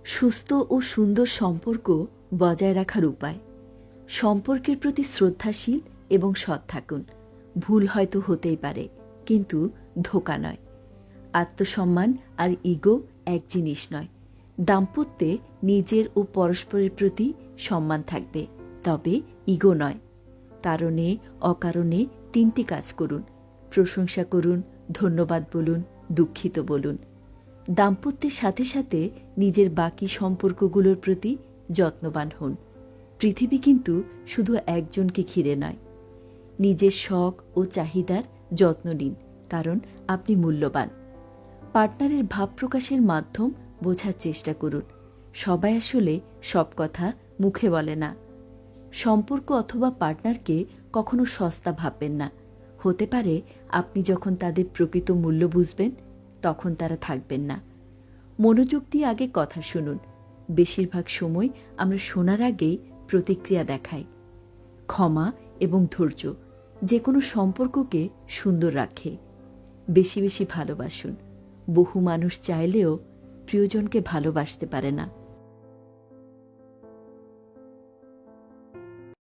সুস্থ ও সুন্দর সম্পর্ক বজায় রাখার উপায়। সম্পর্কের প্রতি শ্রদ্ধাশীল এবং সৎ থাকুন। ভুল হয়তো হতেই পারে, কিন্তু ধোঁকা নয়। আত্মসম্মান আর ইগো এক জিনিস নয়। দাম্পত্যে নিজের ও পরস্পরের প্রতি সম্মান থাকবে, তবে ইগো নয়। কারণে অকারণে তিনটি কাজ করুন: প্রশংসা করুন, ধন্যবাদ বলুন, দুঃখিত বলুন। দাম্পত্যের সাথে সাথে নিজের বাকি সম্পর্কগুলোর প্রতি যত্নবান হন। পৃথিবী কিন্তু শুধু একজনকে ঘিরে নয়। নিজের শখ ও চাহিদার যত্ন নিন, কারণ আপনি মূল্যবান। পার্টনারের ভাব প্রকাশের মাধ্যম বোঝার চেষ্টা করুন। সবাই আসলে সব কথা মুখে বলে না। সম্পর্ক অথবা পার্টনারকে কখনো সস্তা ভাববেন না। হতে পারে আপনি যখন তাদের প্রকৃত মূল্য বুঝবেন, তখন তারা থাকবেন না। মনোযোগ দিয়ে আগে কথা শুনুন। বেশিরভাগ সময় আমরা শোনার আগেই প্রতিক্রিয়া দেখাই। ক্ষমা এবং ধৈর্য যে কোনো সম্পর্ককে সুন্দর রাখে। বেশি বেশি ভালোবাসুন। বহু মানুষ চাইলেও প্রিয়জনকে ভালোবাসতে পারে না।